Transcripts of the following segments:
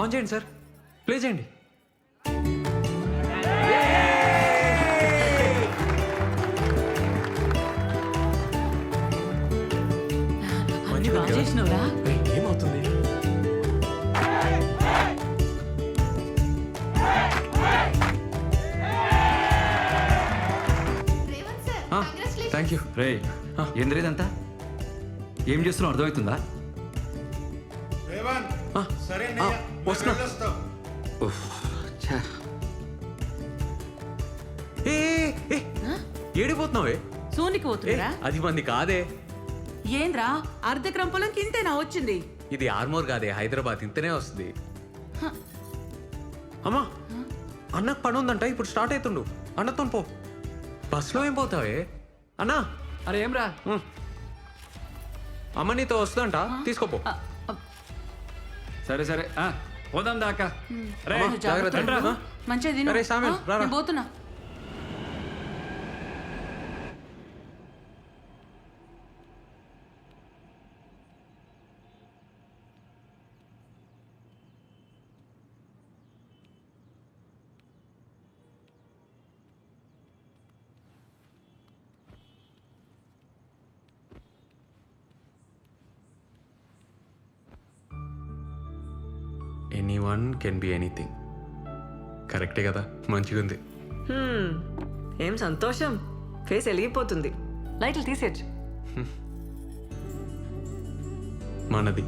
On చేయండి sir, play చేయండి. అన్ని బాగా చేసినవురా. ఏమవుతుంది? Thank you. రే ఏంద్రేదంతా ఏం చేస్తున్నావు అర్థమవుతుందా? వస్తున్నా. ఉఫ్, ఛా. ఏడిపోతున్నావే? సోనికి పోతుందిరా. అది మంది కాదే. ఏంద్రా అర్ధ క్రంపలంకి ఇంతేనా వచ్చింది? ఇది ఆర్మోర్ కాదే, హైదరాబాద్. ఇంతనే వస్తుంది. అమ్మా, అన్నకు పని ఉందంట, ఇప్పుడు స్టార్ట్ అవుతుండు. అన్నతో పో. బస్సులో ఏం పోతావే? అన్నా. అరే ఏం రా. అమ్మ నీతో వస్తుందంట, తీసుకోపో. సరే సరే పోదాం దాకా. రే అమ్మా, జాగ్రత్త. రండ్రా. మంచిగా తిను. అరే సామెల్, రారా. నేను పోతున్నా. Anyone can be anything. కరెక్టే కదా? మంచిగా ఉంది. ఏం సంతోషం, ఫేస్ వెలిగిపోతుంది. లైట్లు తీసేచ్చు. మనది.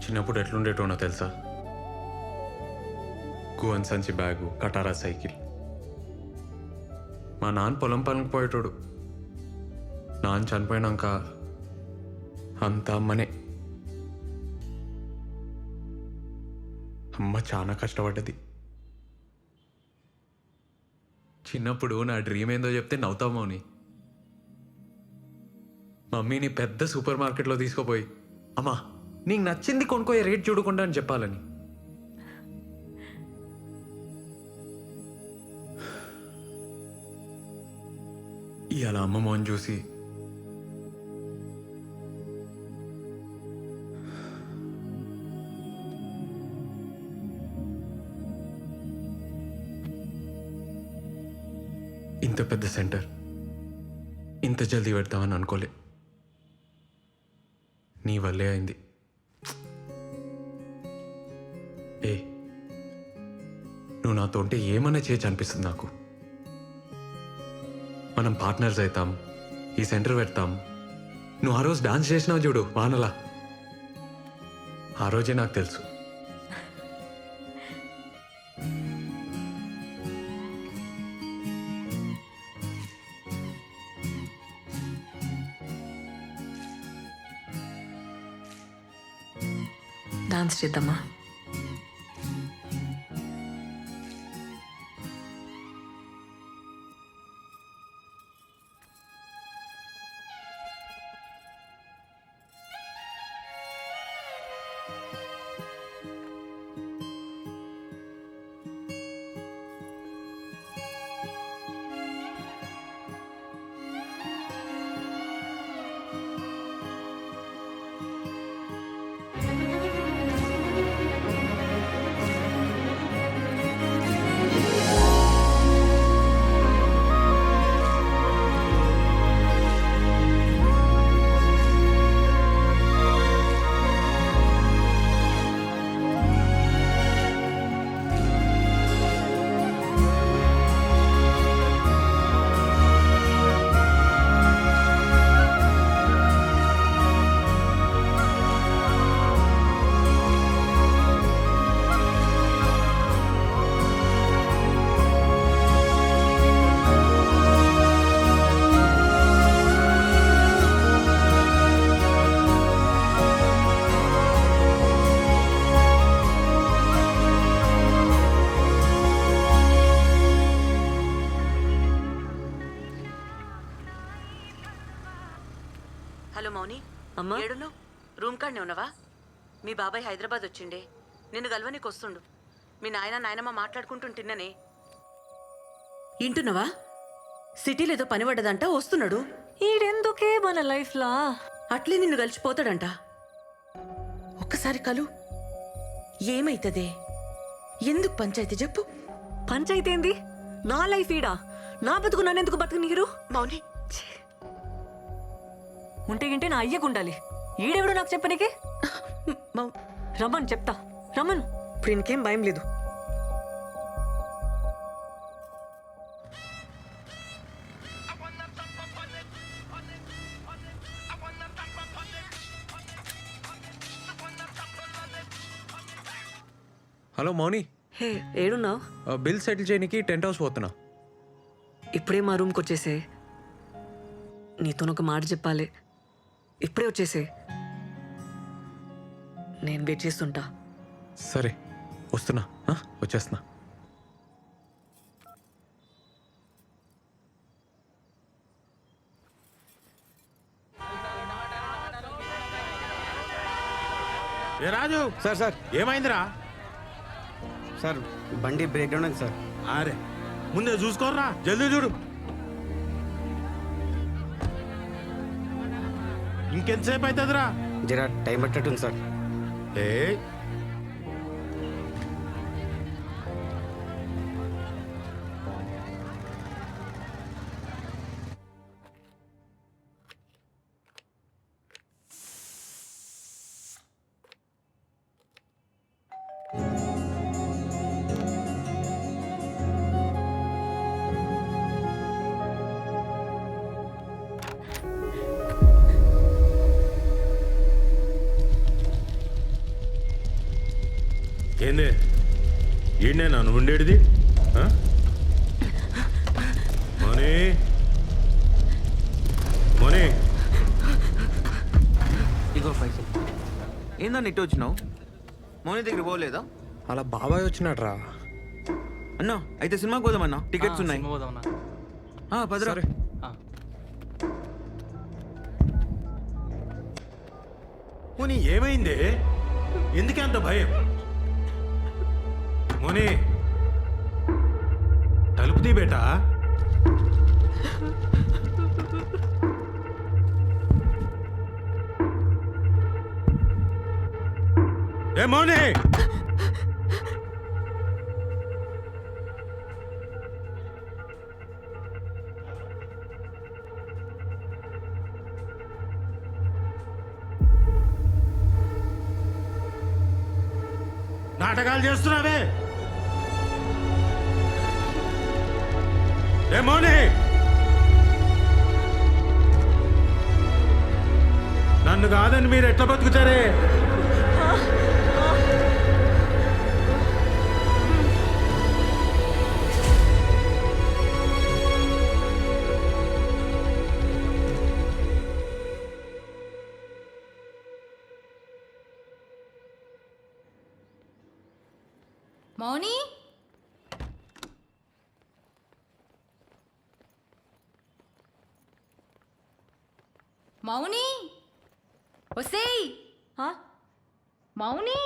చిన్నప్పుడు ఎట్లుండేటోనో తెలుసా? గువన్ సంచి బ్యాగు, కటారా సైకిల్. మా నాన్న పొలం పనులకు పోయేటోడు. నాన్న చనిపోయినాక అంతా అమ్మనే. అమ్మ చాలా కష్టపడ్డది. చిన్నప్పుడు నా డ్రీమ్ ఏందో చెప్తే నవ్వుతావు మౌని. మమ్మీని పెద్ద సూపర్ మార్కెట్లో తీసుకుపోయి, అమ్మా నీకు నచ్చింది కొనుక్కోయే, రేట్ చూడకుండా అని చెప్పాలని. ఇవాళ అమ్మ మోహన్ చూసి ఇంత పెద్ద సెంటర్ ఇంత జల్దీ పెడతామని అనుకోలే. నీ వల్లే అయింది. ఏ నువ్వు నాతో ఉంటే ఏమన్నా చేయొచ్చు అనిపిస్తుంది నాకు. మనం పార్ట్నర్స్ అవుతాం, ఈ సెంటర్ పెడతాం. నువ్వు ఆ రోజు డాన్స్ చేసినావు చూడు వానలా, ఆ రోజే నాకు తెలుసు. డాన్స్ చేద్దామా? హలో మౌని, అమ్మా. ఏడును రూమ్ కాడనే ఉన్నవా? మీ బాబాయ్ హైదరాబాద్ వచ్చిండే, నిన్ను గల్వనికి వస్తుండు. మీ నాయనమ్మ మాట్లాడుకుంటుంటిన్ననే. ఇంటున్నవా? సిటీలో ఏదో పని పడ్డదంట, వస్తున్నాడు. ఈడెందుకే మన లైఫ్లా? అట్లే నిన్ను కలిసిపోతాడంట. ఒక్కసారి కలు, ఏమైతదే? ఎందుకు పంచాయతీ చెప్పు. పంచాయితీ ఏంది? నా లైఫ్ ఈడా, నా బతుకు నన్నెందుకు బతుకునీరు? మౌని, ఉంటే గింటే నా అయ్యకు ఉండాలి. ఈడెవడు నాకు చెప్పనీకి? మౌ- రమ్మను చెప్తా, రమ్మను. ఇప్పుడు ఇంకేం భయం లేదు. హలో మౌని, హే, ఏడున్నావు? బిల్ సెటిల్ చేయడానికి టెంట్ హౌస్ పోతున్నా. ఇప్పుడే మా రూమ్కి వచ్చేసే. నీతోనొక మాట చెప్పాలి. ఇప్పుడే వచ్చేసే. నేను వెయిట్ చేస్తుంటా. సరే వస్తున్నా, వచ్చేస్తున్నా. ఏ రాజు, సార్ సార్ ఏమైందిరా? సార్ బండి బ్రేక్ డౌన్ అయింది సార్. అరే ముందే చూసుకోర్రా, జల్దీ చూడు. ఇంకెంతసేపు అవుతుందిరా? జరా టైం పట్టట్టుంది సార్. ఏ ఏంది? ఈయనే నన్ను ఉండేది? మోనీ, మోనీ, ఇగో పైసలు. ఏందన్న ఇటు వచ్చినావు? మౌని దగ్గర పోలేదా? అలా బాబాయ్ వచ్చినాడు రా. అన్నా అయితే సినిమాకి పోదామన్నా, టికెట్స్ ఉన్నాయి. పదరా. సరే. మోనీ ఏమైంది? ఎందుకే అంత భయం? మోనీ, తలుపు తీ బేటా. ఏ మోనీ, నాటకాలు చేస్తున్నావే? ఏ మోనీ, నన్ను కాదని మీరు ఎట్లా బతుకుతారే? మౌని, మౌని, ఒసేయ్ ఆ? మౌని,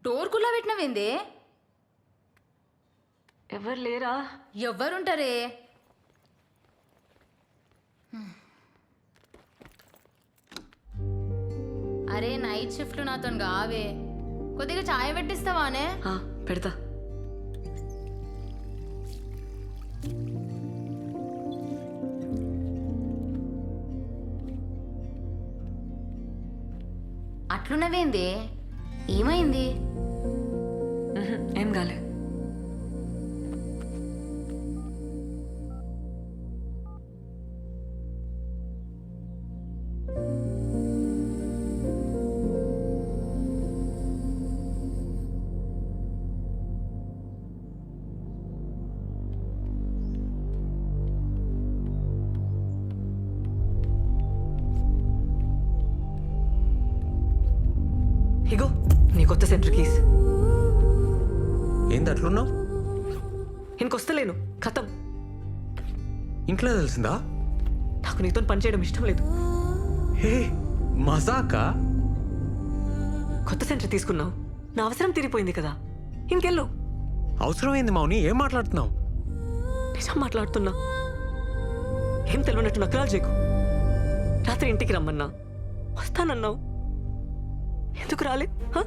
డోర్ కుల్లా పెట్టినవేందే? ఎవరు లేరా? ఎవ్వరుంటారే? అరే నైట్ షిఫ్ట్లు నాతో కావే, కొద్దిగా చాయ్ పెట్టిస్తావానే? ఆ, పెడతా. అట్లున్నవేందే? ఏమైంది? ఏం కాలే. ఇగో నీ కొత్త సెంటర్ కీస్. ఏంది అట్లున్నావు? ఇంకొస్తలేను, ఖతం. ఇంట్లో తెలిసిందా? నాకు నీతో పని చేయడం ఇష్టం లేదు. హే మజాకా? కొత్త సెంటర్ తీసుకున్నావు, నా అవసరం తీరిపోయింది కదా, ఇంకెళ్ళు. అవసరం ఏంది మౌని? ఏం మాట్లాడుతున్నావు? నిజం మాట్లాడుతున్నా. ఏం తెలియనట్టు నకరాలు చేయకు. రాత్రి ఇంటికి రమ్మన్నా వస్తానన్నావు, ఎందుకు రాలే? హ?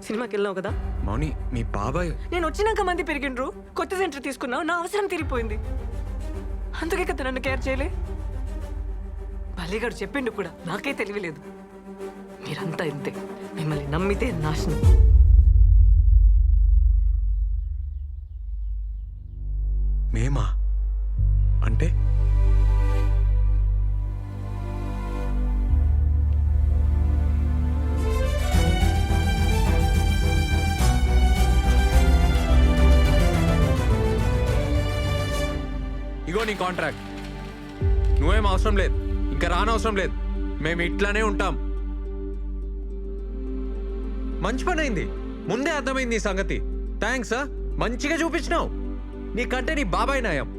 సినిమాకి వెళ్ళావు కదా. మౌని మీ బాబాయ్ నేను వచ్చినాక మంది పెరిగిండ్రు, కొత్త సెంటర్ తీసుకున్నావు, నా అవసరం తీరిపోయింది. అందుకే కదా నన్ను కేర్ చేయలే. బలిగాడు చెప్పిండు కూడా, నాకే తెలియలేదు. మీరంతా ఇంతే, మిమ్మల్ని నమ్మితే నాశనం. మేమా అంటే? ఇగో నీ కాంట్రాక్ట్, నువ్వేం అవసరం లేదు, ఇంకా రానవసరం లేదు, మేము ఇట్లానే ఉంటాం. మంచి పని అయింది, ముందే అర్థమైంది ఈ సంగతి. థ్యాంక్స్. మంచిగా చూపించినావు. నీకంటే నీ బాబాయ్ నయం.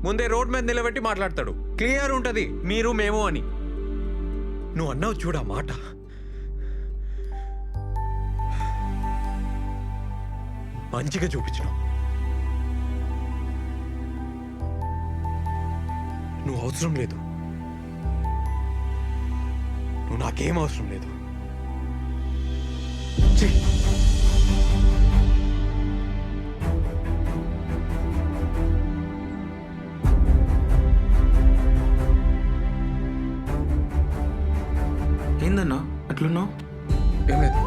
ముందే రోడ్ మీద నిలబెట్టి మాట్లాడతాడు, క్లియర్ ఉంటది మీరు మేము అని. నువ్వు అన్నావు చూడా మాట, మంచిగా చూపించినావు. నువ్వు అవసరం లేదు, నువ్వు నాకేం అవసరం లేదు. ఛీ! ఏందన్నా అట్లున్నావు? ఏం లేదు.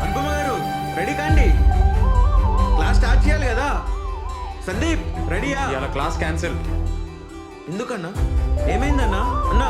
అనుపమ గారు రెడీ కాండి, క్లాస్ స్టార్ట్ చేయాలి కదా. సందీప్ రెడీయా? ఇవాళ క్లాస్ క్యాన్సిల్. ఎందుకన్నా? ఏమైందన్నా? అన్నా